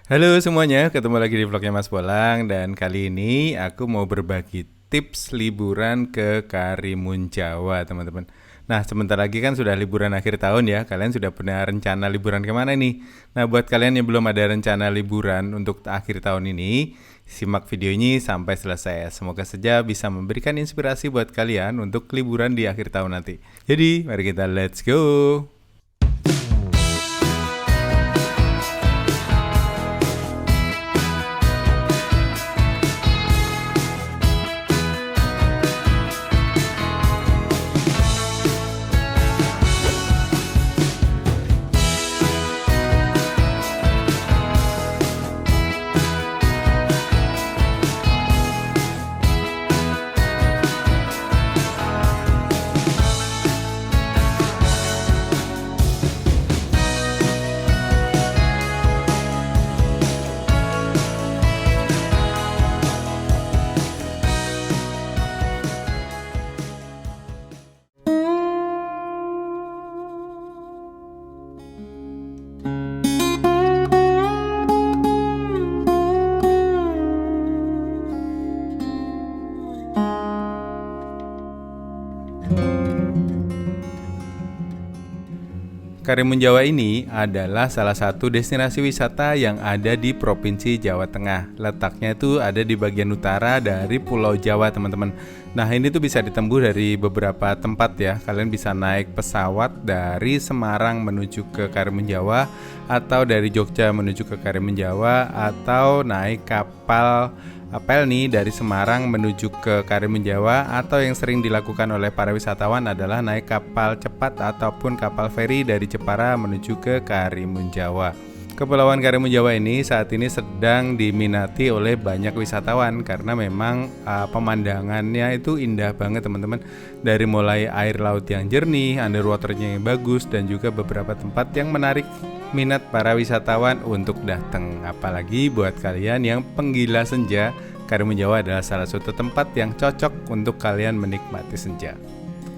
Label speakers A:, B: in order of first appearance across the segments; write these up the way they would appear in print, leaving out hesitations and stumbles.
A: Halo semuanya, ketemu lagi di vlognya Mas Bolang. Dan kali ini aku mau berbagi tips liburan ke Karimun Jawa, teman-teman. Nah, sebentar lagi kan sudah liburan akhir tahun ya. Kalian sudah punya rencana liburan kemana nih? Nah, buat kalian yang belum ada rencana liburan untuk akhir tahun ini, simak video ini sampai selesai. Semoga saja bisa memberikan inspirasi buat kalian untuk liburan di akhir tahun nanti. Jadi, mari kita let's go! Karimun Jawa ini adalah salah satu destinasi wisata yang ada di Provinsi Jawa Tengah. Letaknya itu ada di bagian utara dari Pulau Jawa, teman-teman. Nah, ini tuh bisa ditempuh dari beberapa tempat ya. Kalian bisa naik pesawat dari Semarang menuju ke Karimun Jawa, atau dari Jogja menuju ke Karimun Jawa, atau naik kapal apel nih dari Semarang menuju ke Karimun Jawa, atau yang sering dilakukan oleh para wisatawan adalah naik kapal cepat ataupun kapal feri dari Jepara menuju ke Karimun Jawa. Kepulauan Karimun Jawa ini saat ini sedang diminati oleh banyak wisatawan karena memang pemandangannya itu indah banget, teman-teman. Dari mulai air laut yang jernih, underwaternya yang bagus, dan juga beberapa tempat yang menarik minat para wisatawan untuk datang. Apalagi buat kalian yang penggila senja, Karimun Jawa adalah salah satu tempat yang cocok untuk kalian menikmati senja.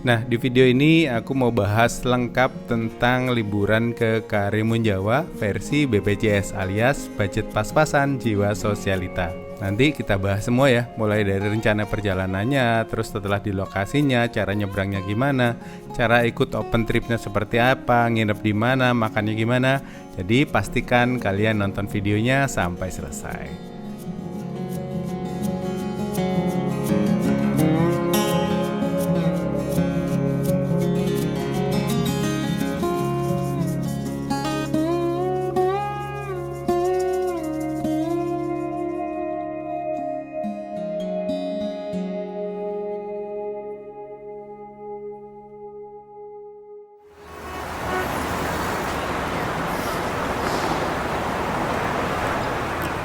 A: Nah, di video ini aku mau bahas lengkap tentang liburan ke Karimun Jawa versi BPJS alias budget pas-pasan jiwa sosialita. Nanti kita bahas semua ya, mulai dari rencana perjalanannya, terus setelah di lokasinya, cara nyebrangnya gimana, cara ikut open tripnya seperti apa, nginep di mana, makannya gimana. Jadi pastikan kalian nonton videonya sampai selesai.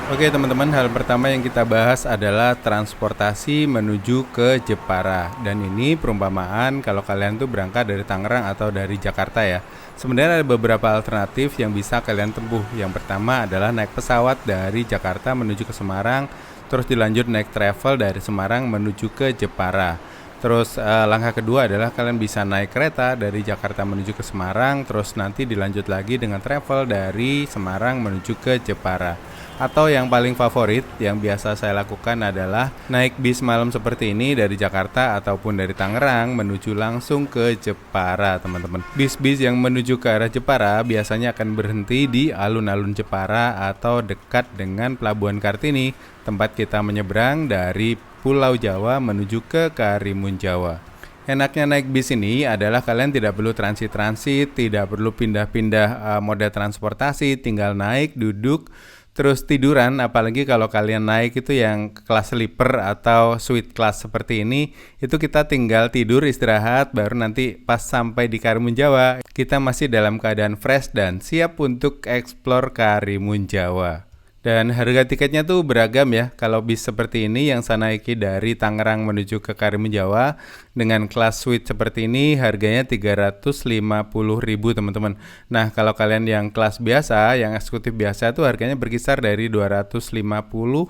A: Oke teman-teman, hal pertama yang kita bahas adalah transportasi menuju ke Jepara. Dan ini perumpamaan kalau kalian tuh berangkat dari Tangerang atau dari Jakarta ya. Sebenarnya ada beberapa alternatif yang bisa kalian tempuh. Yang pertama adalah naik pesawat dari Jakarta menuju ke Semarang, terus dilanjut naik travel dari Semarang menuju ke Jepara. Terus langkah kedua adalah kalian bisa naik kereta dari Jakarta menuju ke Semarang, terus nanti dilanjut lagi dengan travel dari Semarang menuju ke Jepara. Atau yang paling favorit yang biasa saya lakukan adalah naik bis malam seperti ini dari Jakarta ataupun dari Tangerang menuju langsung ke Jepara, teman-teman. Bis-bis yang menuju ke arah Jepara biasanya akan berhenti di alun-alun Jepara atau dekat dengan Pelabuhan Kartini, tempat kita menyeberang dari Pulau Jawa menuju ke Karimun Jawa. Enaknya naik bis ini adalah kalian tidak perlu transit-transit, tidak perlu pindah-pindah moda transportasi, tinggal naik, duduk, terus tiduran. Apalagi kalau kalian naik itu yang kelas sleeper atau suite class seperti ini, itu kita tinggal tidur istirahat, baru nanti pas sampai di Karimun Jawa kita masih dalam keadaan fresh dan siap untuk eksplor Karimun Jawa. Dan harga tiketnya tuh beragam ya. Kalau bis seperti ini yang saya naiki dari Tangerang menuju ke Karimun Jawa dengan kelas suite seperti ini harganya 350.000 teman-teman. Nah, kalau kalian yang kelas biasa, yang eksekutif biasa tuh harganya berkisar dari 250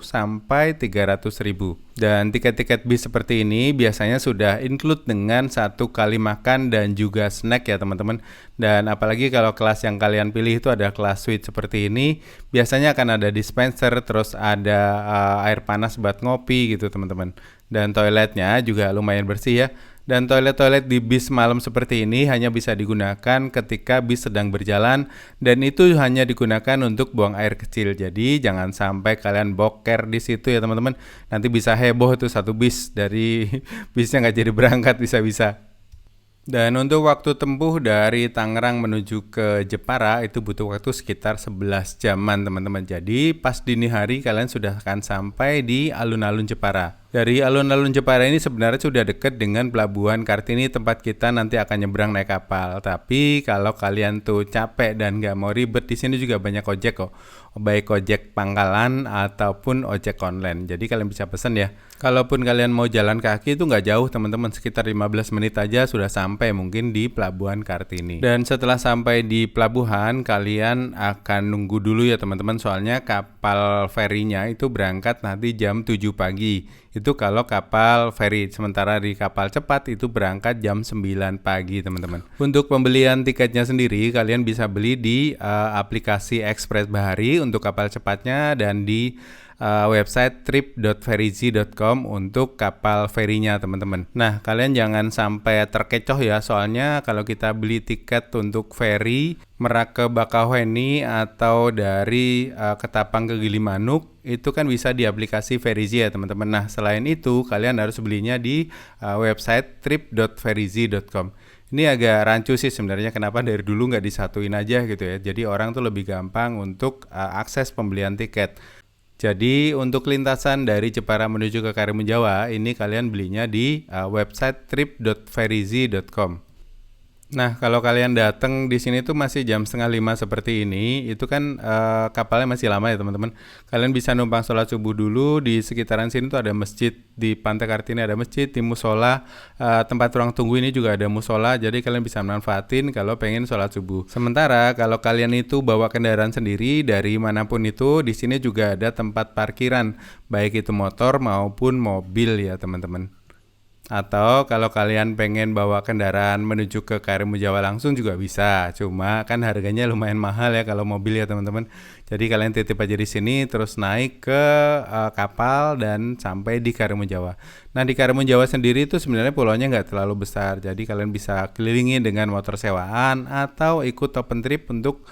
A: sampai 300.000. Dan tiket-tiket bis seperti ini biasanya sudah include dengan 1 kali makan dan juga snack ya teman-teman. Dan apalagi kalau kelas yang kalian pilih itu ada kelas suite seperti ini, biasanya akan ada dispenser, terus ada air panas buat ngopi gitu teman-teman. Dan toiletnya juga lumayan bersih ya. Dan toilet-toilet di bis malam seperti ini hanya bisa digunakan ketika bis sedang berjalan, dan itu hanya digunakan untuk buang air kecil. Jadi jangan sampai kalian boker di situ ya teman-teman. Nanti bisa heboh tuh satu bis dari bisnya nggak jadi berangkat bisa-bisa. Dan untuk waktu tempuh dari Tangerang menuju ke Jepara itu butuh waktu sekitar 11 jaman teman-teman. Jadi pas dini hari kalian sudah akan sampai di alun-alun Jepara. Dari alun-alun Jepara ini sebenarnya sudah dekat dengan Pelabuhan Kartini tempat kita nanti akan nyebrang naik kapal. Tapi kalau kalian tuh capek dan nggak mau ribet, di sini juga banyak ojek kok. Baik ojek pangkalan ataupun ojek online. Jadi kalian bisa pesen ya. Kalaupun kalian mau jalan kaki itu nggak jauh teman-teman, sekitar 15 menit aja sudah sampai mungkin di Pelabuhan Kartini. Dan setelah sampai di pelabuhan, kalian akan nunggu dulu ya teman-teman, soalnya kapal ferinya itu berangkat nanti jam 7 pagi. Itu kalau kapal feri, sementara di kapal cepat itu berangkat jam 9 pagi teman-teman. Untuk pembelian tiketnya sendiri kalian bisa beli di aplikasi Express Bahari untuk kapal cepatnya, dan di website trip.ferizi.com untuk kapal ferinya teman-teman. Nah, kalian jangan sampai terkecoh ya, soalnya kalau kita beli tiket untuk feri Merak ke Bakauheni atau dari Ketapang ke Gilimanuk itu kan bisa di aplikasi Ferizi ya teman-teman. Nah, selain itu kalian harus belinya di website trip.ferizi.com. Ini agak rancu sih sebenarnya, kenapa dari dulu nggak disatuin aja gitu ya. Jadi orang tuh lebih gampang untuk akses pembelian tiket. Jadi untuk lintasan dari Jepara menuju ke Karimun Jawa ini kalian belinya di website trip.ferizi.com. Nah, kalau kalian datang di sini tuh masih jam 4:30 seperti ini, itu kan kapalnya masih lama ya teman-teman. Kalian bisa numpang sholat subuh dulu di sekitaran sini tuh ada masjid, di Pantai Kartini ada masjid, di musola, tempat ruang tunggu ini juga ada musola, jadi kalian bisa manfaatin kalau pengen sholat subuh. Sementara kalau kalian itu bawa kendaraan sendiri dari manapun itu, di sini juga ada tempat parkiran, baik itu motor maupun mobil ya teman-teman. Atau kalau kalian pengen bawa kendaraan menuju ke Karimun Jawa langsung juga bisa. Cuma kan harganya lumayan mahal ya kalau mobil ya teman-teman. Jadi kalian titip aja di sini terus naik ke kapal dan sampai di Karimun Jawa. Nah, di Karimun Jawa sendiri itu sebenarnya pulaunya nggak terlalu besar. Jadi kalian bisa kelilingi dengan motor sewaan atau ikut open trip untuk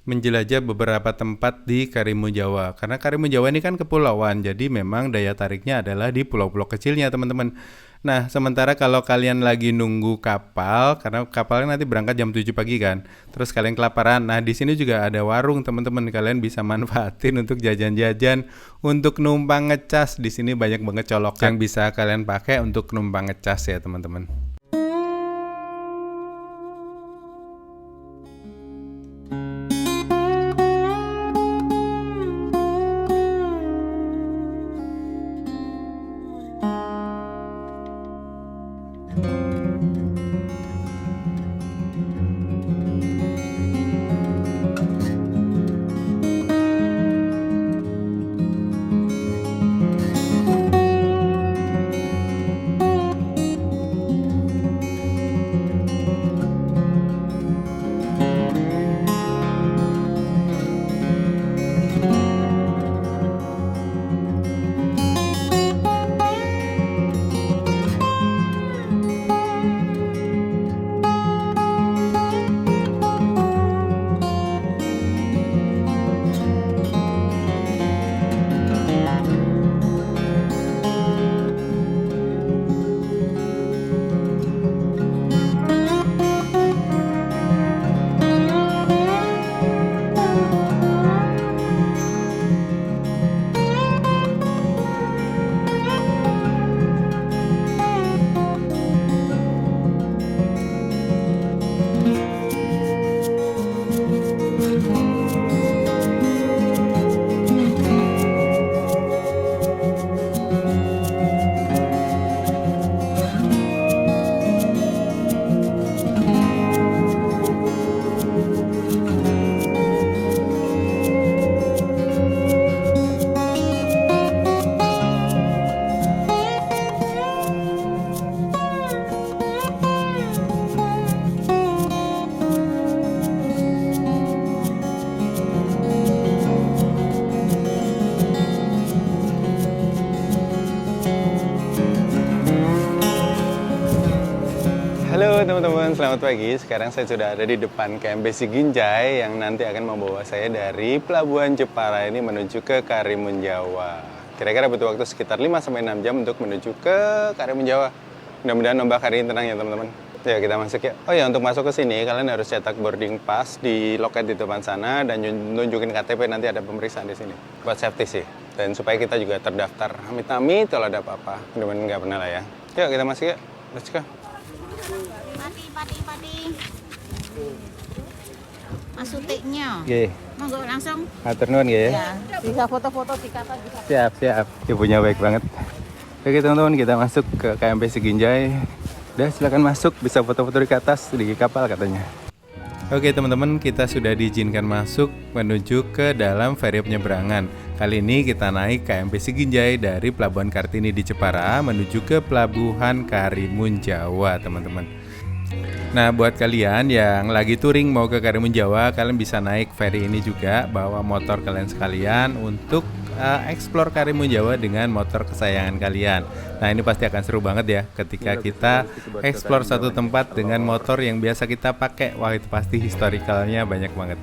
A: menjelajah beberapa tempat di Karimun Jawa. Karena Karimun Jawa ini kan kepulauan, jadi memang daya tariknya adalah di pulau-pulau kecilnya teman-teman. Nah, sementara kalau kalian lagi nunggu kapal, karena kapalnya nanti berangkat jam 7 pagi kan, terus kalian kelaparan, nah di sini juga ada warung teman-teman, kalian bisa manfaatin untuk jajan-jajan, untuk numpang ngecas. Di sini banyak banget colokan yang bisa kalian pakai untuk numpang ngecas ya teman-teman. teman-teman, selamat pagi. Sekarang saya sudah ada di depan KMP Siginjai yang nanti akan membawa saya dari Pelabuhan Jepara ini menuju ke Karimun Jawa. Kira-kira butuh waktu sekitar 5-6 jam untuk menuju ke Karimun Jawa. Mudah-mudahan ombak hari ini tenang ya teman-teman. Ya kita masuk ya. Oh ya, untuk masuk ke sini kalian harus cetak boarding pass di loket di depan sana dan nunjukin KTP, nanti ada pemeriksaan di sini. Buat safety sih. Dan supaya kita juga terdaftar. Amit-amit kalau ada apa-apa. Mudah-mudahan nggak pernah lah ya. Yuk kita masuk ya. Let's go.
B: Pati. Masutiknya.
A: Oke.
B: Monggo langsung.
A: Atur nuwun ya.
B: Ya, bisa foto-foto di kata bisa.
A: Siap. Ibunya baik banget. Oke teman-teman, kita masuk ke KMP Siginjai. Udah silakan masuk, bisa foto-foto di atas di kapal katanya. Oke teman-teman, kita sudah diizinkan masuk menuju ke dalam feri penyeberangan. Kali ini kita naik KMP Siginjai dari Pelabuhan Kartini di Jepara menuju ke Pelabuhan Karimun Jawa teman-teman. Nah buat kalian yang lagi touring mau ke Karimun Jawa, kalian bisa naik feri ini juga, bawa motor kalian sekalian untuk explore Karimun Jawa dengan motor kesayangan kalian. Nah ini pasti akan seru banget ya ketika kita explore satu tempat dengan motor yang biasa kita pakai. Wah itu pasti historicalnya banyak banget.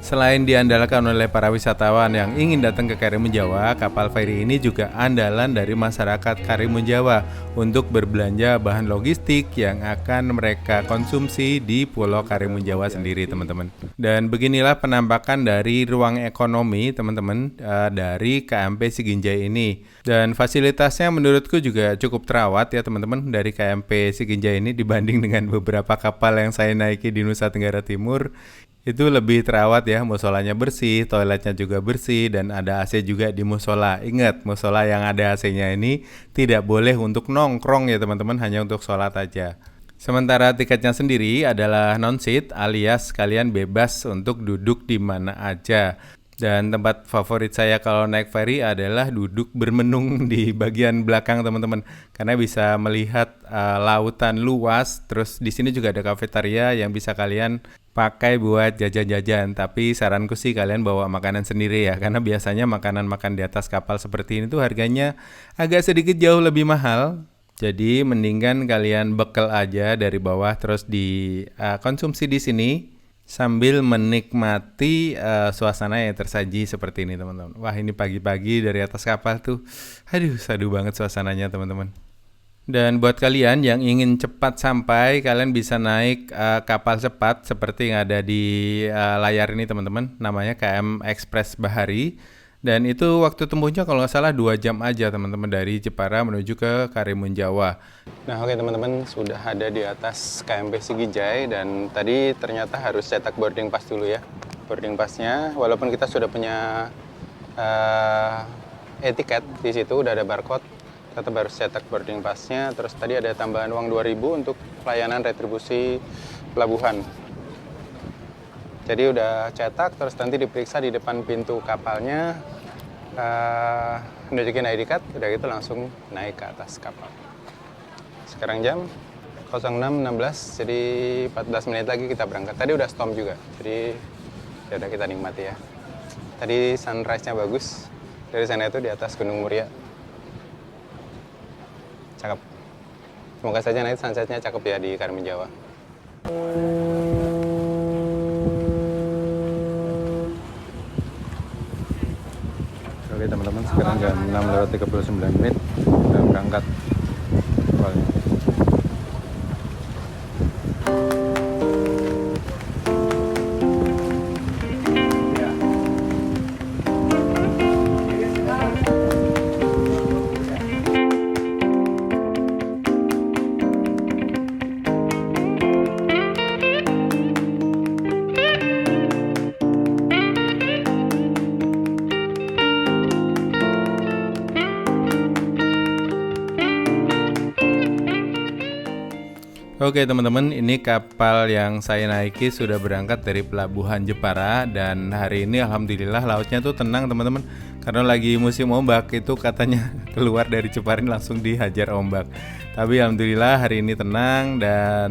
A: Selain diandalkan oleh para wisatawan yang ingin datang ke Karimun Jawa, kapal feri ini juga andalan dari masyarakat Karimun Jawa untuk berbelanja bahan logistik yang akan mereka konsumsi di Pulau Karimun Jawa sendiri teman-teman. Dan beginilah penampakan dari ruang ekonomi teman-teman dari KMP Siginjai ini. Dan fasilitasnya menurutku juga cukup terawat ya teman-teman dari KMP Siginjai ini dibanding dengan beberapa kapal yang saya naiki di Nusa Tenggara Timur. Itu lebih terawat ya, musolanya bersih, toiletnya juga bersih, dan ada AC juga di musola. Ingat, musola yang ada AC-nya ini tidak boleh untuk nongkrong ya teman-teman, hanya untuk sholat aja. Sementara tiketnya sendiri adalah non-seat alias kalian bebas untuk duduk di mana aja. Dan tempat favorit saya kalau naik ferry adalah duduk bermenung di bagian belakang teman-teman, karena bisa melihat lautan luas. Terus di sini juga ada kafetaria yang bisa kalian pakai buat jajan-jajan. Tapi saranku sih kalian bawa makanan sendiri ya, karena biasanya makanan-makan di atas kapal seperti ini tuh harganya agak sedikit jauh lebih mahal. Jadi mendingan kalian bekal aja dari bawah terus dikonsumsi di sini sambil menikmati suasana yang tersaji seperti ini teman-teman. Wah ini pagi-pagi dari atas kapal tuh, aduh sadu banget suasananya teman-teman. Dan buat kalian yang ingin cepat sampai, kalian bisa naik kapal cepat seperti yang ada di layar ini teman-teman. Namanya KM Express Bahari. Dan itu waktu tempuhnya kalau nggak salah 2 jam aja teman-teman dari Jepara menuju ke Karimun Jawa. Nah oke teman-teman, sudah ada di atas KMP Siginjai dan tadi ternyata harus cetak boarding pass dulu ya. Boarding passnya, walaupun kita sudah punya e-tiket di situ udah ada barcode, tetap harus cetak boarding passnya. Terus tadi ada tambahan uang 2.000 untuk pelayanan retribusi pelabuhan. Jadi udah cetak, terus nanti diperiksa di depan pintu kapalnya, nunjukin ID card, udah gitu langsung naik ke atas kapal. Sekarang jam 06.16, jadi 14 menit lagi kita berangkat. Tadi udah storm juga, jadi ya udah kita nikmati ya. Tadi sunrise-nya bagus, dari sana itu di atas Gunung Muria. Cakep. Semoga saja nanti sunset-nya cakep ya di Karimun Jawa. Oke teman-teman, sekarang jam 6:39 udah berangkat kapalnya. Oke teman-teman, ini kapal yang saya naiki sudah berangkat dari Pelabuhan Jepara dan hari ini alhamdulillah lautnya tuh tenang teman-teman. Karena lagi musim ombak itu katanya keluar dari Jepara langsung dihajar ombak. Tapi alhamdulillah hari ini tenang dan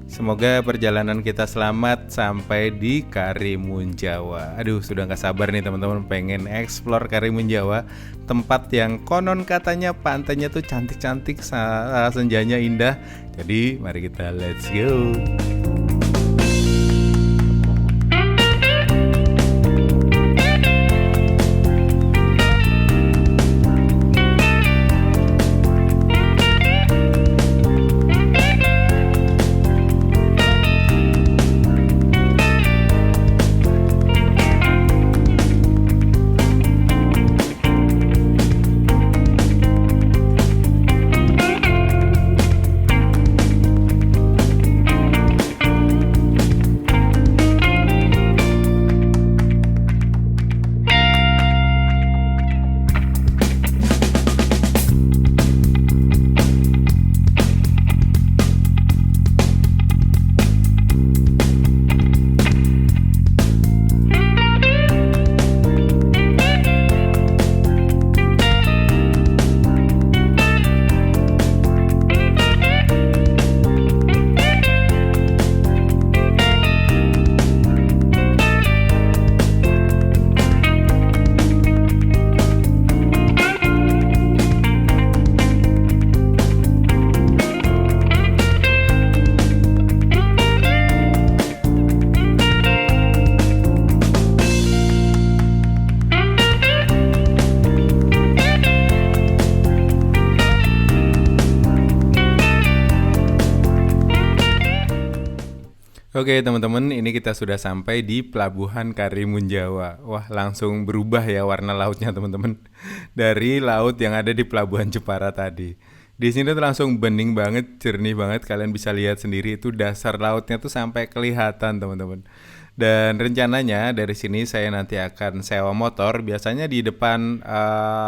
A: Semoga perjalanan kita selamat sampai di Karimun Jawa. Aduh, sudah gak sabar nih teman-teman pengen explore Karimun Jawa. Tempat yang konon katanya pantainya tuh cantik-cantik, senjanya indah. Jadi mari kita let's go. Oke teman-teman, ini kita sudah sampai di Pelabuhan Karimun Jawa. Wah, langsung berubah ya warna lautnya teman-teman. Dari laut yang ada di Pelabuhan Jepara tadi. Di sini tuh langsung bening banget, jernih banget. Kalian bisa lihat sendiri itu dasar lautnya tuh sampai kelihatan teman-teman. Dan rencananya dari sini saya nanti akan sewa motor. Biasanya di depan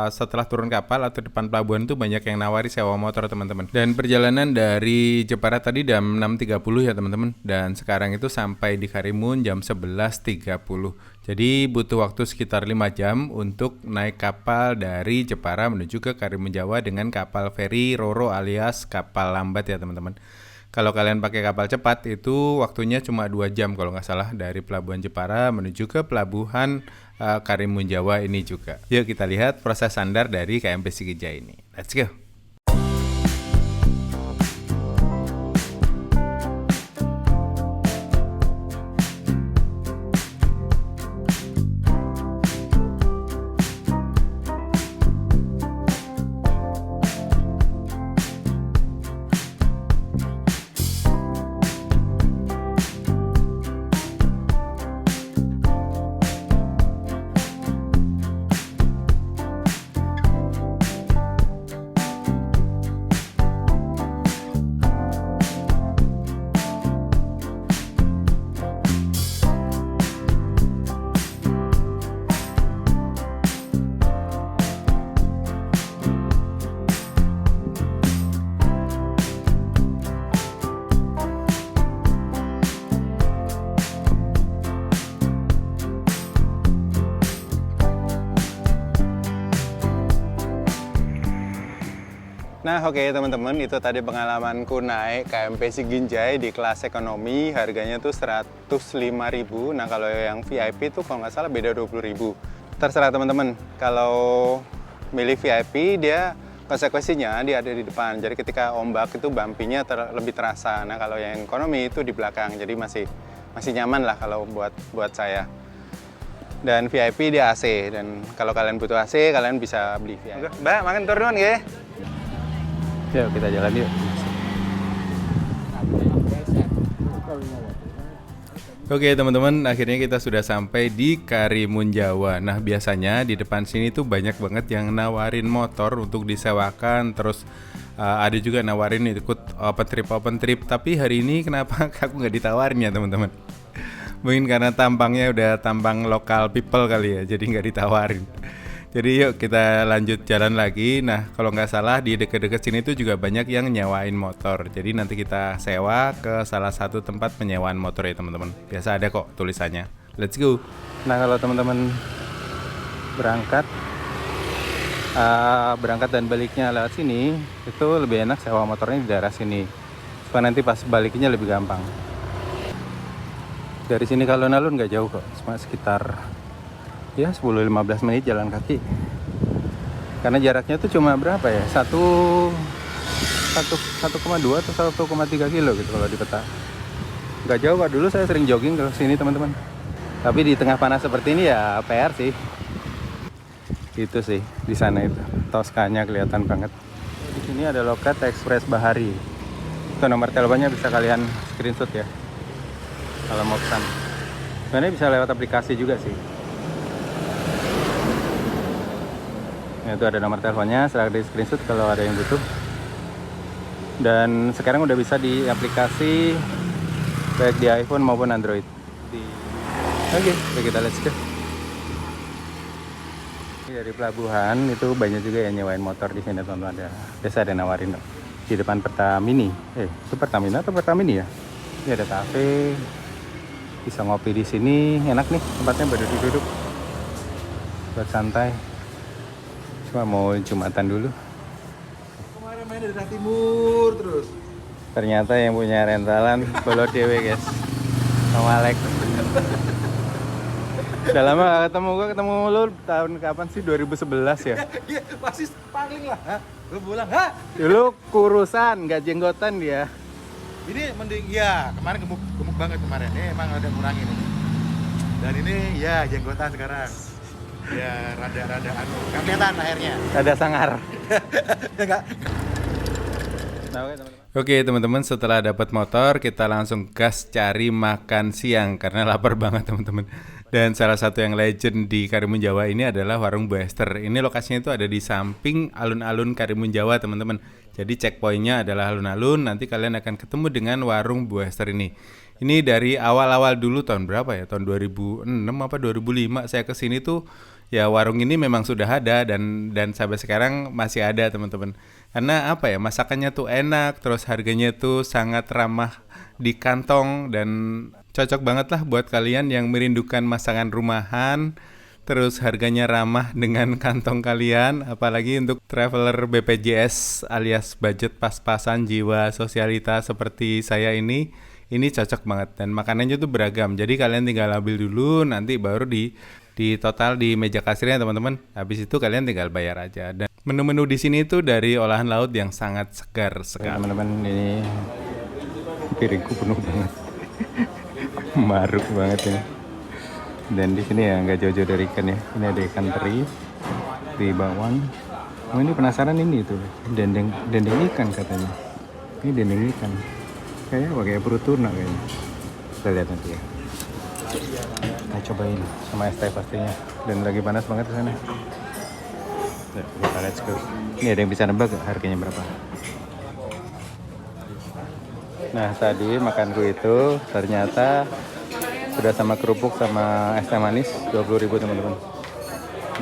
A: setelah turun kapal atau depan pelabuhan tuh banyak yang nawari sewa motor teman-teman. Dan perjalanan dari Jepara tadi jam 6.30 ya teman-teman. Dan sekarang itu sampai di Karimun jam 11.30. Jadi butuh waktu sekitar 5 jam untuk naik kapal dari Jepara menuju ke Karimun Jawa dengan kapal feri Roro alias kapal lambat ya teman-teman. Kalau kalian pakai kapal cepat itu waktunya cuma 2 jam kalau nggak salah dari Pelabuhan Jepara menuju ke Pelabuhan Karimun Jawa ini juga. Yuk kita lihat proses sandar dari KMP Sigija ini. Let's go. Nah oke teman-teman, itu tadi pengalamanku naik KMP Sigija di kelas ekonomi, harganya tuh 105.000. Nah kalau yang VIP tuh kalau nggak salah beda 20.000. Terserah teman-teman, kalau milih VIP dia konsekuensinya dia ada di depan, jadi ketika ombak itu bumpy-nya lebih terasa. Nah kalau yang ekonomi itu di belakang, jadi masih nyaman lah kalau buat saya. Dan VIP dia AC, dan kalau kalian butuh AC kalian bisa beli VIP. Mbak, makan turun ya? Yuk kita jalan yuk. Oke teman-teman, akhirnya kita sudah sampai di Karimun Jawa. Nah biasanya di depan sini tuh banyak banget yang nawarin motor untuk disewakan. Terus ada juga nawarin ikut open trip. Tapi hari ini kenapa aku nggak ditawarin ya teman-teman? Mungkin karena tampangnya udah tampang lokal people kali ya, jadi nggak ditawarin. Jadi yuk kita lanjut jalan lagi. Nah kalau nggak salah di deket-deket sini tuh juga banyak yang nyewain motor. Jadi nanti kita sewa ke salah satu tempat penyewaan motor ya teman-teman. Biasa ada kok tulisannya. Let's go. Nah kalau teman-teman berangkat dan baliknya lewat sini, itu lebih enak sewa motornya di daerah sini. supaya nanti pas baliknya lebih gampang. Dari sini ke alun-alun nggak jauh kok, cuma sekitar ya 10-15 menit jalan kaki. Karena jaraknya tuh cuma berapa ya? 1,2 atau 1,3 kilo gitu kalau di peta. Nggak jauh Pak, dulu saya sering jogging ke sini teman-teman. Tapi di tengah panas seperti ini ya PR sih. Itu sih di sana itu. Toskanya kelihatan banget. Di sini ada loket Express Bahari. Itu nomor teleponnya bisa kalian screenshot ya. Kalau mau pesan. Sebenarnya bisa lewat aplikasi juga sih. Nah, itu ada nomor teleponnya, silahkan di screenshot kalau ada yang butuh. Dan sekarang udah bisa di aplikasi baik di iPhone maupun Android. Oke, kita let's go. Ini dari pelabuhan itu banyak juga yang nyewain motor di sini teman-teman. Biasa ada nawarin di depan Pertamini. Itu Pertamina atau Pertamini ya? Ini ada kafe. Bisa ngopi di sini, enak nih tempatnya berduduk-duduk. Buat santai. Cuma mau Jumatan dulu.
C: Kemarin main dari timur terus.
A: Ternyata yang punya rentalan bolo dewe guys. Om Alek. Udah lama gak ketemu, gue ketemu lu tahun kapan sih? 2011 ya?
C: Iya, masih pangling lah. Gue bilang, "Hah?
A: Dulu kurusan, gak jenggotan dia.
C: Ini mending ya, kemarin gemuk banget kemarin. Ini emang ada ngurangin ini. Dan ini ya jenggotan sekarang. Ya rada anu, gak kelihatan akhirnya.
A: Ada sangar.
C: Enggak.
A: Nah, Oke teman-teman, setelah dapat motor kita langsung gas cari makan siang karena lapar banget teman-teman. Dan salah satu yang legend di Karimun Jawa ini adalah warung Bu Esther. Ini lokasinya itu ada di samping alun-alun Karimun Jawa teman-teman. Jadi checkpointnya adalah alun-alun. Nanti kalian akan ketemu dengan warung Bu Esther ini. Ini dari awal-awal dulu tahun berapa ya? Tahun 2006 apa 2005 saya kesini tuh. Ya warung ini memang sudah ada dan sampai sekarang masih ada teman-teman. Karena apa ya, masakannya tuh enak, terus harganya tuh sangat ramah di kantong dan cocok banget lah buat kalian yang merindukan masakan rumahan. Terus harganya ramah dengan kantong kalian, apalagi untuk traveler BPJS alias budget pas-pasan jiwa sosialita seperti saya ini cocok banget dan makanannya tuh beragam. Jadi kalian tinggal ambil dulu, nanti baru di total di meja kasirnya teman-teman. Habis itu kalian tinggal bayar aja. Dan menu-menu di sini tuh dari olahan laut yang sangat segar sekali. Teman-teman, ini piringku penuh banget. Maruk banget ini. Dan di sini ya nggak jauh-jauh dari ikan ya. Ini ada ikan teri di bawang. Oh ini penasaran ini tuh dendeng ikan katanya. Ini dendeng ikan. Kayaknya pakai perut tuna kayaknya. Kita lihat nanti ya. Kita cobain sama es teh pastinya. Dan lagi panas banget di sana. Kita let's go. Ini ada yang bisa nebak gak harganya berapa? Nah tadi makanku itu ternyata sudah sama kerupuk sama es teh manis 20.000 teman-teman.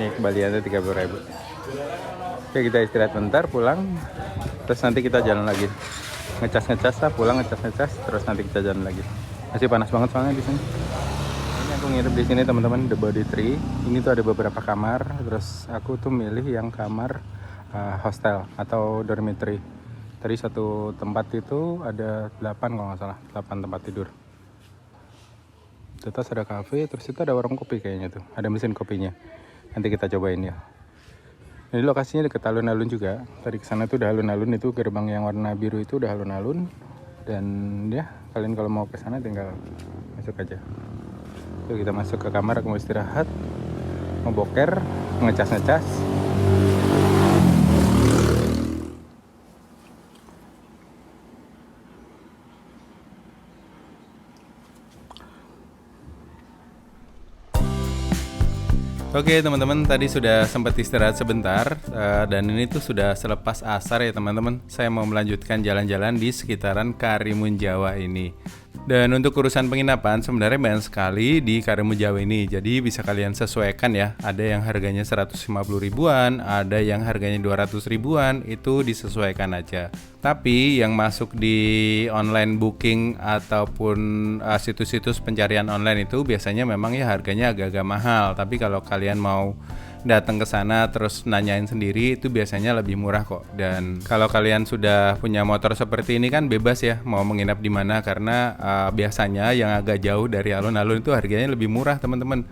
A: Ini kembaliannya 30.000. Oke kita istirahat bentar pulang. Terus nanti kita jalan lagi. Ngecas lah pulang ngecas terus nanti kita jalan lagi. Masih panas banget soalnya di sini. Ini aku nginep di sini teman-teman, The Body Tree. Ini tuh ada beberapa kamar. Terus aku tuh milih yang kamar hostel atau dormitory. Tadi satu tempat itu ada 8 kalau nggak salah, 8 tempat tidur. Di atas ada kafe, terus itu ada warung kopi kayaknya tuh. Ada mesin kopinya. Nanti kita cobain ya. Jadi lokasinya dekat alun-alun juga. Tadi kesana tuh udah alun-alun, itu gerbang yang warna biru itu udah alun-alun. Dan ya kalian kalau mau kesana tinggal masuk aja. Yuk kita masuk ke kamar, aku mau istirahat, mau boker, ngecas. Oke teman-teman, tadi sudah sempat istirahat sebentar dan ini tuh sudah selepas asar ya teman-teman. Saya mau melanjutkan jalan-jalan di sekitaran Karimun Jawa ini. Dan untuk urusan penginapan sebenarnya banyak sekali di Karimun Jawa ini. Jadi bisa kalian sesuaikan ya. Ada yang harganya 150 ribuan, ada yang harganya 200 ribuan, itu disesuaikan aja. Tapi yang masuk di online booking ataupun situs-situs pencarian online itu biasanya memang ya harganya agak-agak mahal. Tapi kalau kalian mau datang ke sana terus nanyain sendiri itu biasanya lebih murah kok. Dan kalau kalian sudah punya motor seperti ini kan bebas ya mau menginap di mana, karena biasanya yang agak jauh dari alun-alun itu harganya lebih murah teman-teman.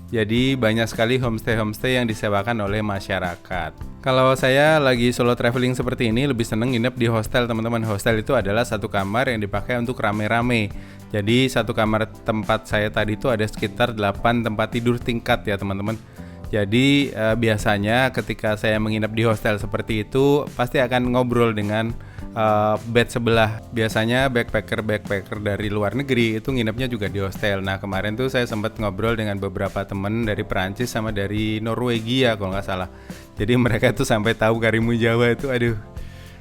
A: Jadi banyak sekali homestay yang disewakan oleh masyarakat. Kalau saya lagi solo traveling seperti ini lebih seneng nginep di hostel teman-teman. Hostel itu adalah satu kamar yang dipakai untuk rame-rame. Jadi satu kamar tempat saya tadi itu ada sekitar 8 tempat tidur tingkat ya teman-teman. Jadi biasanya ketika saya menginap di hostel seperti itu pasti akan ngobrol dengan bed sebelah. Biasanya backpacker dari luar negeri itu nginepnya juga di hostel. Nah kemarin tuh saya sempat ngobrol dengan beberapa temen dari Perancis sama dari Norwegia kalau nggak salah. Jadi mereka tuh sampai tahu Karimun Jawa itu, aduh.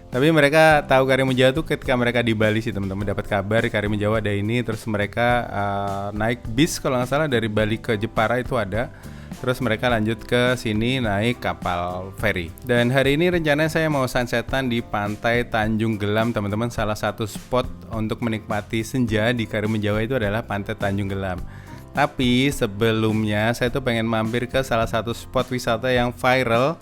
A: Tapi mereka tahu Karimun Jawa tuh ketika mereka di Bali sih teman-teman, dapat kabar Karimun Jawa ada ini, terus mereka naik bis kalau nggak salah dari Bali ke Jepara itu ada. Terus mereka lanjut ke sini naik kapal feri. Dan hari ini rencananya saya mau sunsetan di Pantai Tanjung Gelam teman-teman. Salah satu spot untuk menikmati senja di Karimun Jawa itu adalah Pantai Tanjung Gelam. Tapi sebelumnya saya tuh pengen mampir ke salah satu spot wisata yang viral.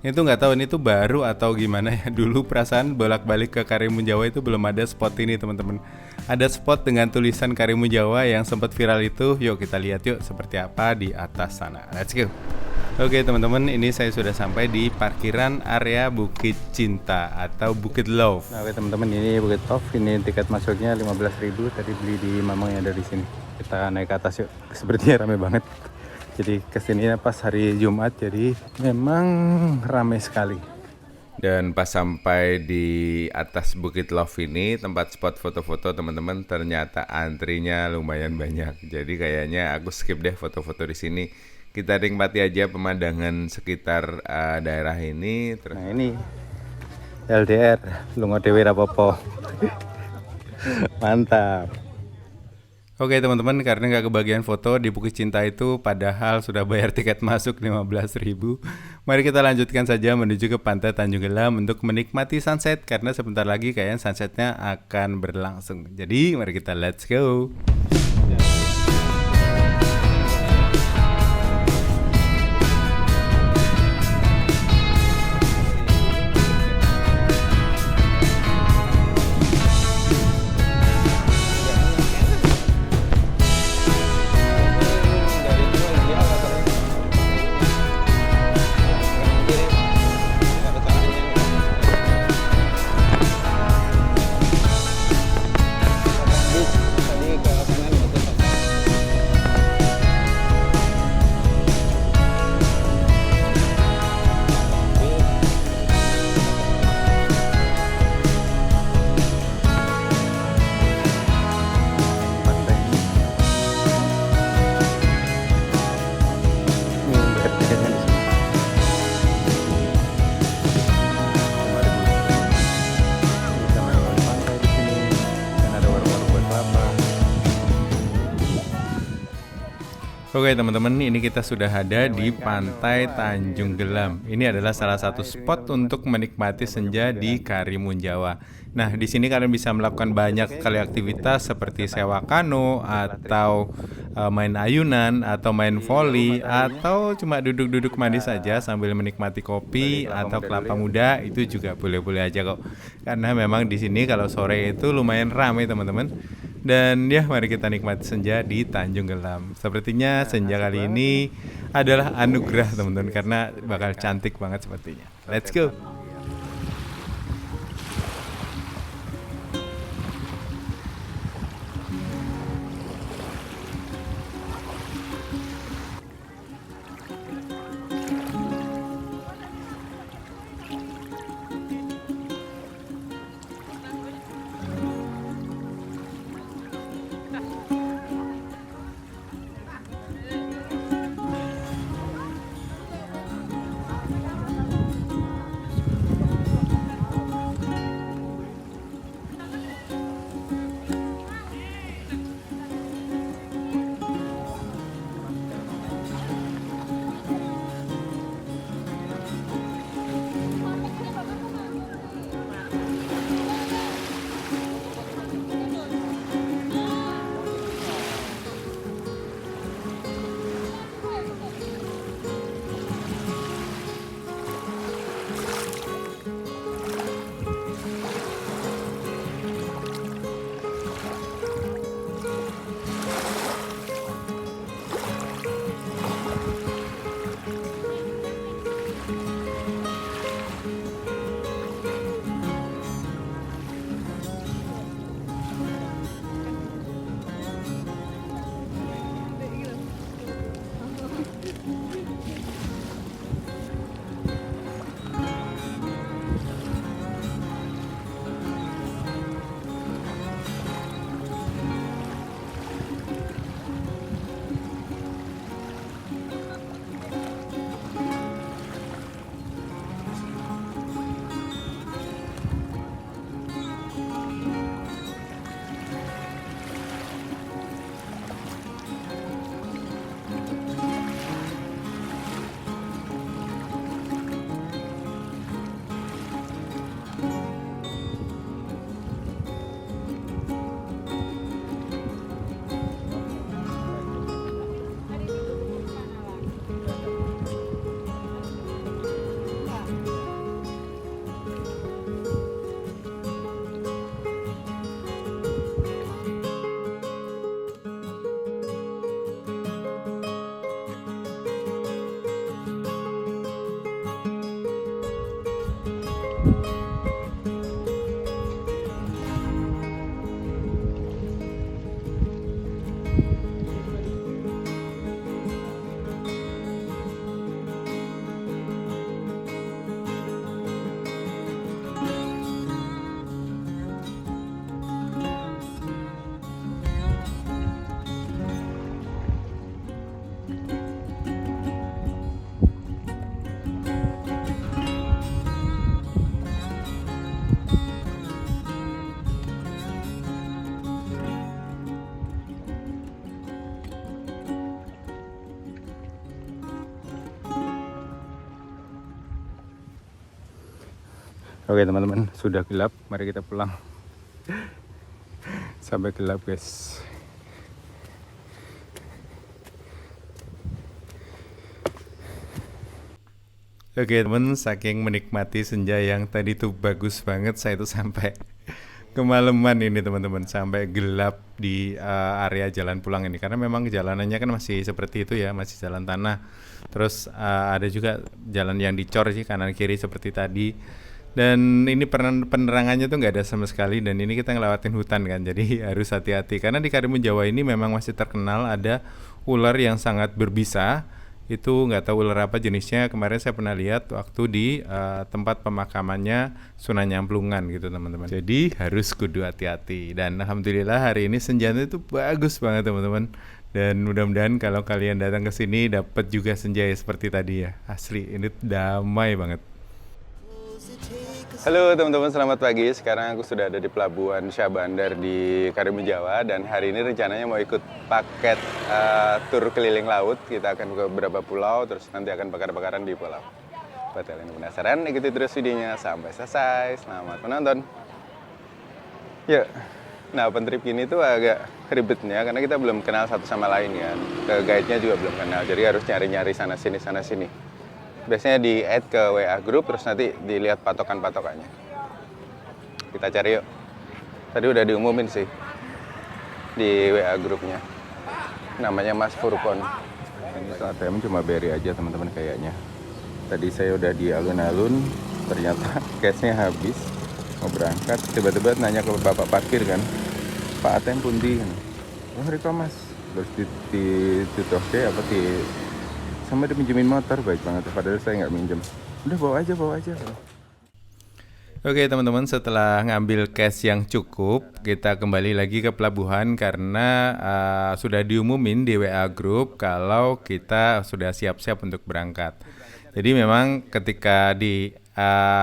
A: Itu nggak tahu ini tuh baru atau gimana ya. Dulu perasaan bolak-balik ke Karimun Jawa itu belum ada spot ini teman-teman. Ada spot dengan tulisan Karimun Jawa yang sempat viral itu. Yuk kita lihat yuk seperti apa di atas sana. Let's go. Oke teman-teman, ini saya sudah sampai di parkiran area Bukit Cinta atau Bukit Love. Nah, oke teman-teman, ini Bukit Love. Ini tiket masuknya 15.000. Tadi beli di Mamang yang ada di sini. Kita naik ke atas yuk. Sepertinya rame banget. Jadi kesini pas hari Jumat, jadi memang ramai sekali. Dan pas sampai di atas Bukit Love ini, tempat spot foto-foto teman-teman, ternyata antrinya lumayan banyak. Jadi kayaknya aku skip deh foto-foto di sini. Kita nikmati aja pemandangan sekitar daerah ini. Terus... Nah ini LDR, lunga dewe rapopo. Mantap. Oke teman-teman, karena nggak kebagian foto di Bukit Cinta itu padahal sudah bayar tiket masuk 15.000. Mari kita lanjutkan saja menuju ke Pantai Tanjung Gelam untuk menikmati sunset, karena sebentar lagi kayaknya sunsetnya akan berlangsung. Jadi mari kita let's go. Oke teman-teman, ini kita sudah ada di Pantai Tanjung Gelam. Ini adalah salah satu spot untuk menikmati senja di Karimun Jawa. Nah, di sini kalian bisa melakukan banyak sekali aktivitas seperti sewa kano atau main ayunan atau main volley atau cuma duduk-duduk manis saja sambil menikmati kopi atau kelapa muda, itu juga boleh-boleh aja kok. Karena memang di sini kalau sore itu lumayan ramai teman-teman. Dan ya, mari kita nikmati senja di Tanjung Gelam. Sepertinya senja kali ini adalah anugerah teman-teman, karena bakal cantik banget sepertinya. Let's go. Oke teman-teman, sudah gelap, mari kita pulang. Sampai gelap guys. Oke teman, saking menikmati senja yang tadi tuh bagus banget, saya tuh sampai kemalaman ini teman-teman, sampai gelap di area jalan pulang ini, karena memang jalanannya kan masih seperti itu ya, masih jalan tanah. Terus ada juga jalan yang dicor sih kanan kiri seperti tadi. Dan ini penerangannya tuh nggak ada sama sekali, dan ini kita ngelewatin hutan kan, jadi harus hati-hati karena di Karimun Jawa ini memang masih terkenal ada ular yang sangat berbisa. Itu nggak tahu ular apa jenisnya, kemarin saya pernah lihat waktu di tempat pemakamannya Sunan Nyamplungan gitu teman-teman. Jadi harus kudu hati-hati, dan alhamdulillah hari ini senjanya itu bagus banget teman-teman. Dan mudah-mudahan kalau kalian datang ke sini dapat juga senja seperti tadi ya, asli ini damai banget. Halo teman-teman, selamat pagi. Sekarang aku sudah ada di Pelabuhan Syah Bandar di Karimun Jawa, dan hari ini rencananya mau ikut paket tur keliling laut. Kita akan ke beberapa pulau, terus nanti akan bakar-bakaran di pulau. Buat kalian yang penasaran, ikuti terus videonya sampai selesai. Selamat menonton. Yuk. Nah, open trip ini tuh agak ribetnya karena kita belum kenal satu sama lain kan. Ke guide-nya juga belum kenal, jadi harus nyari-nyari sana-sini. Biasanya di-add ke WA group, terus nanti dilihat patokan-patokannya. Kita cari yuk. Tadi udah diumumin sih di WA grupnya. Namanya Mas Furkon. Ini ATM cuma beri aja teman-teman kayaknya. Tadi saya udah di alun-alun, ternyata cashnya habis. Mau berangkat, tiba-tiba nanya ke bapak parkir kan, Pak ATM pundi kan? Oh Riko Mas, terus ditutup apa sama dia pinjemin motor, baik banget, padahal saya nggak minjem. Udah bawa aja. Oke teman-teman, setelah ngambil cash yang cukup, kita kembali lagi ke pelabuhan karena sudah diumumin di WA group kalau kita sudah siap-siap untuk berangkat. Jadi memang ketika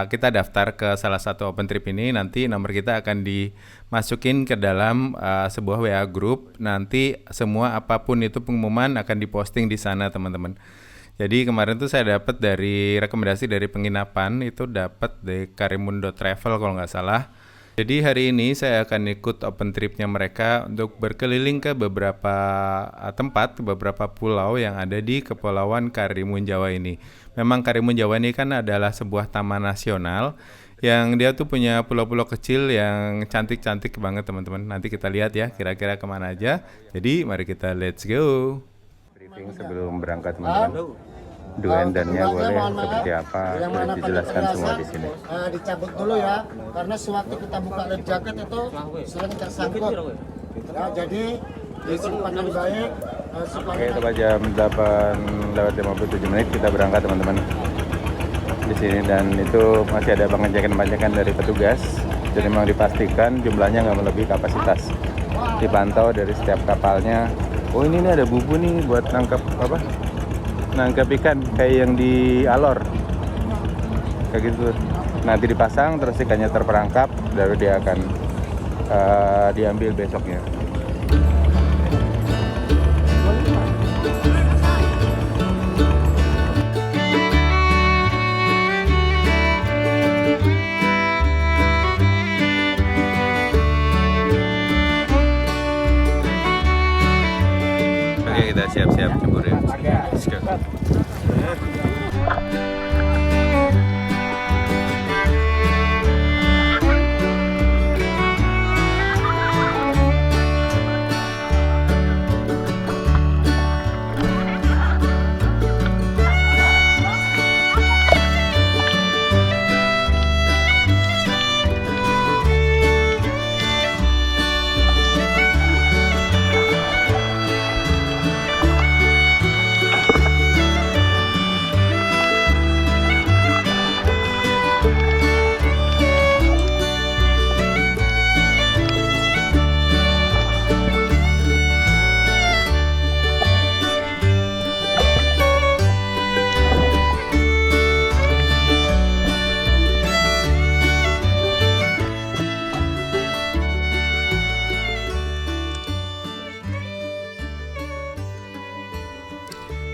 A: kita daftar ke salah satu open trip ini, nanti nomor kita akan dimasukin ke dalam sebuah WA group. Nanti semua apapun itu pengumuman akan diposting di sana teman-teman. Jadi kemarin tuh saya dapat dari rekomendasi dari penginapan, itu dapat dari Karimun.travel kalau nggak salah. Jadi hari ini saya akan ikut open tripnya mereka untuk berkeliling ke beberapa tempat, beberapa pulau yang ada di Kepulauan Karimun Jawa ini. Memang Karimun Jawa ini kan adalah sebuah taman nasional yang dia tuh punya pulau-pulau kecil yang cantik-cantik banget teman-teman. Nanti kita lihat ya kira-kira kemana aja. Jadi mari kita let's go. Briefing sebelum berangkat teman-teman. Do and done-nya boleh seperti apa, boleh dijelaskan semua di sini.
D: Dicabut dulu ya, karena sewaktu kita buka lift jacket itu sering tersangkut. Ya, jadi disimpan lebih baik.
A: Oke, tepat jam 8:57 kita berangkat teman-teman di sini, dan itu masih ada pengecekan dari petugas. Jadi memang dipastikan jumlahnya nggak melebihi kapasitas. Dipantau dari setiap kapalnya. Oh ini ada bubu nih buat nangkap nangkap ikan kayak yang di alor kayak gitu. Nanti dipasang terus ikannya terperangkap, baru dia akan diambil besoknya. Oke, kita siap-siap cemburin. Let's go.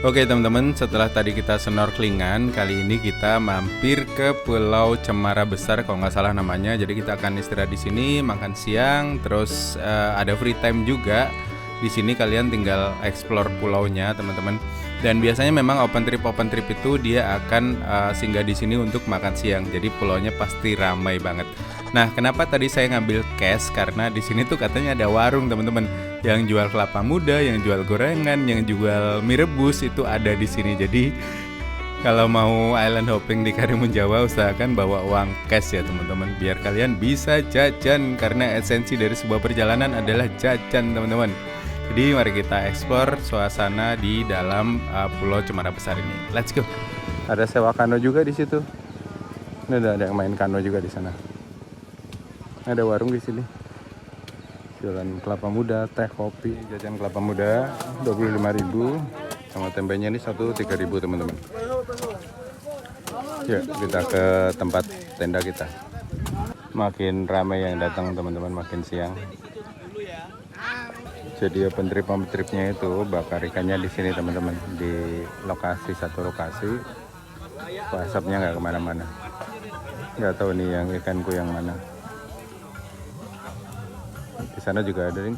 A: Oke teman-teman, setelah tadi kita snorkelingan, kali ini kita mampir ke Pulau Cemara Besar kalau nggak salah namanya. Jadi kita akan istirahat di sini, makan siang, terus ada free time juga. Di sini kalian tinggal explore pulaunya teman-teman. Dan biasanya memang open trip itu dia akan singgah di sini untuk makan siang. Jadi pulaunya pasti ramai banget. Nah, kenapa tadi saya ngambil cash? Karena di sini tuh katanya ada warung teman-teman yang jual kelapa muda, yang jual gorengan, yang jual mie rebus itu ada di sini. Jadi kalau mau island hopping di Karimun Jawa usahakan bawa uang cash ya teman-teman, biar kalian bisa jajan karena esensi dari sebuah perjalanan adalah jajan teman-teman. Jadi mari kita eksplor suasana di dalam Pulau Cemara Besar ini. Let's go. Ada sewa kano juga di situ. Ini ada yang main kano juga di sana. Ada warung di sini. Jualan kelapa muda, teh, kopi, jajan kelapa muda 25.000 sama tempenya ini 3.000 teman-teman. Ya, kita ke tempat tenda kita. Makin ramai yang datang teman-teman, makin siang. Jadi open tripnya itu bakar ikannya di sini teman-teman, di satu lokasi. Asapnya nggak kemana-mana. Nggak tahu nih yang ikanku yang mana. Di sana juga ada nih.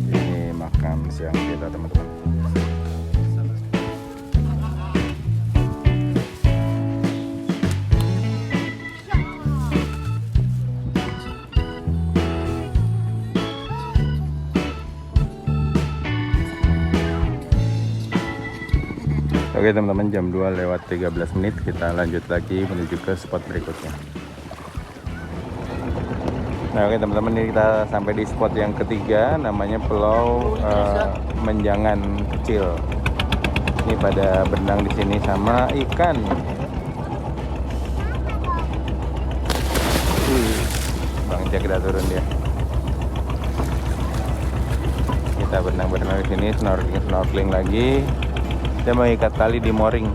A: Ini makan siang kita teman-teman. Oke teman-teman, jam 2:13 kita lanjut lagi menuju ke spot berikutnya. Nah oke teman-teman, ini kita sampai di spot yang ketiga, namanya Pulau Menjangan Kecil. Ini pada berenang di sini sama ikan. Bang Jack kita turun dia. Kita berenang di sini, snorkeling lagi. Dia mau ikat tali di mooring.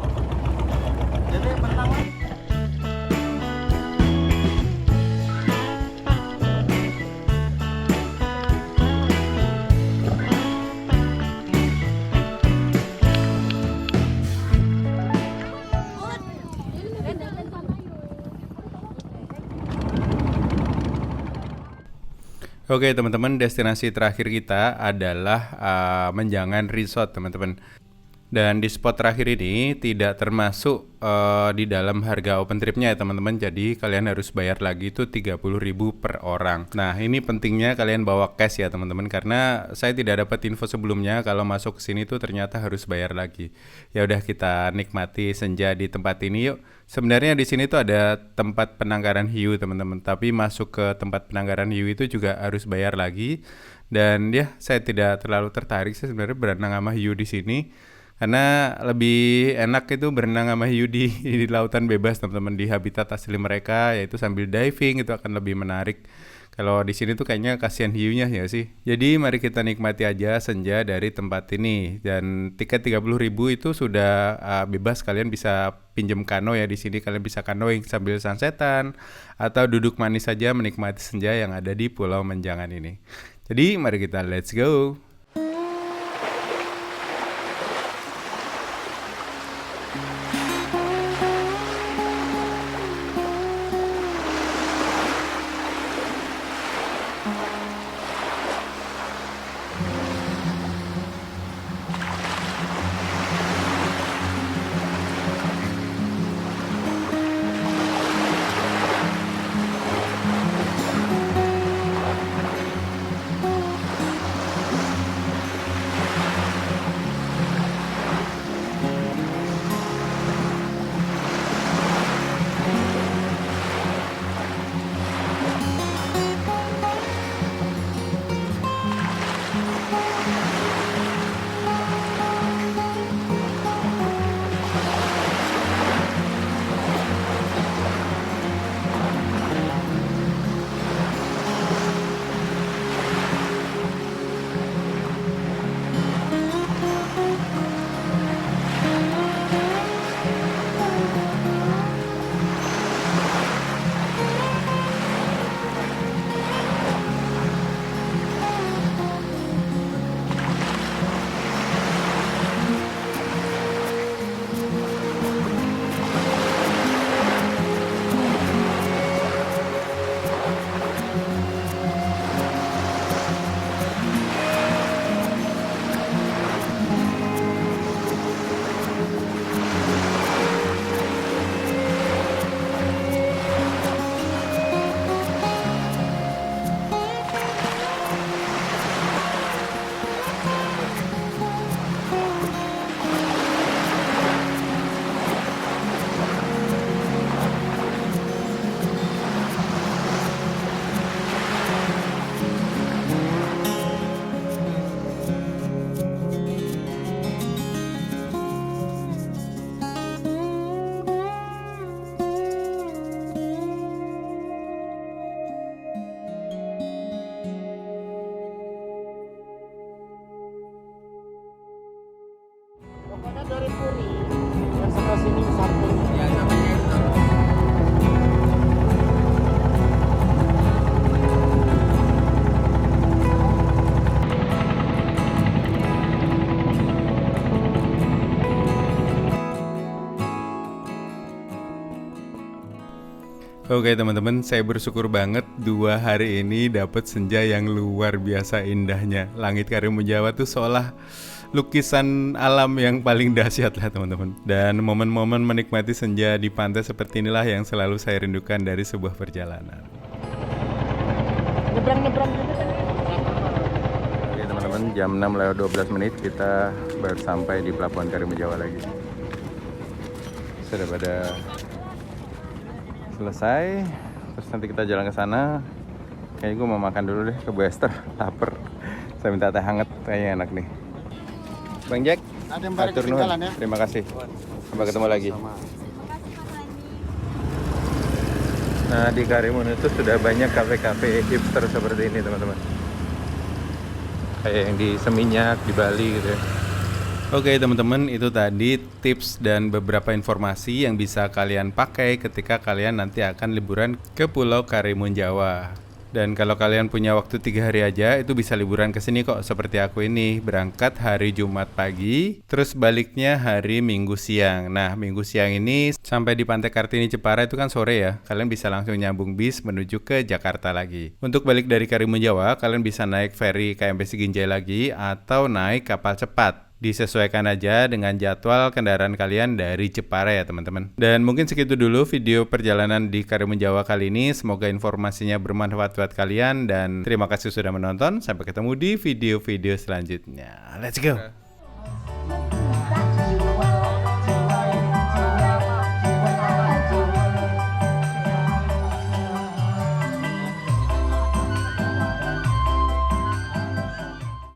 A: Oke teman-teman, destinasi terakhir kita adalah Menjangan Resort teman-teman. Dan di spot terakhir ini tidak termasuk di dalam harga open tripnya ya teman-teman. Jadi kalian harus bayar lagi itu 30.000 per orang. Nah ini pentingnya kalian bawa cash ya teman-teman, karena saya tidak dapat info sebelumnya kalau masuk ke sini tuh ternyata harus bayar lagi. Ya udah, kita nikmati senja di tempat ini yuk. Sebenarnya di sini tuh ada tempat penangkaran hiu teman-teman, tapi masuk ke tempat penangkaran hiu itu juga harus bayar lagi. Dan ya saya tidak terlalu tertarik sih sebenarnya berenang sama hiu di sini. Karena lebih enak itu berenang sama hiu di lautan bebas teman-teman, di habitat asli mereka, yaitu sambil diving itu akan lebih menarik. Kalau di sini tuh kayaknya kasihan hiunya ya sih. Jadi mari kita nikmati aja senja dari tempat ini. Dan tiket 30.000 itu sudah bebas, kalian bisa pinjam kano ya di sini, kalian bisa kanoing sambil sunsetan atau duduk manis saja menikmati senja yang ada di Pulau Menjangan ini. Jadi mari kita let's go. Oke teman-teman, saya bersyukur banget 2 hari ini dapat senja yang luar biasa indahnya. Langit Karimun Jawa tuh seolah lukisan alam yang paling dahsyat lah teman-teman. Dan momen-momen menikmati senja di pantai seperti inilah yang selalu saya rindukan dari sebuah perjalanan.
B: Nyebrang-nyebrang.
A: Oke teman-teman, jam 6:12 kita baru sampai di Pelabuhan Karimun Jawa lagi. Sudah pada selesai, terus nanti kita jalan ke sana. Kayaknya gue mau makan dulu deh ke Bu Esther, lapar. Saya minta teh hangat, kayaknya enak nih. Bang Jack,
D: Ada yang balik
A: atur nuhun.
D: ketinggalan ya.
A: Terima kasih. Sampai ketemu lagi. Nah di Karimun itu sudah banyak kafe-kafe hipster seperti ini teman-teman. Kayak yang di Seminyak, di Bali gitu ya. Oke teman-teman, itu tadi tips dan beberapa informasi yang bisa kalian pakai ketika kalian nanti akan liburan ke Pulau Karimun Jawa. Dan kalau kalian punya waktu 3 hari aja, itu bisa liburan ke sini kok. Seperti aku ini, berangkat hari Jumat pagi, terus baliknya hari Minggu siang. Nah, Minggu siang ini sampai di Pantai Kartini Jepara itu kan sore ya. Kalian bisa langsung nyambung bis menuju ke Jakarta lagi. Untuk balik dari Karimun Jawa, kalian bisa naik feri KMP Siginjai lagi atau naik kapal cepat. Disesuaikan aja dengan jadwal kendaraan kalian dari Jepara ya teman-teman. Dan mungkin segitu dulu video perjalanan di Karimun Jawa kali ini. Semoga informasinya bermanfaat buat kalian dan terima kasih sudah menonton. Sampai ketemu di video-video selanjutnya. Let's go!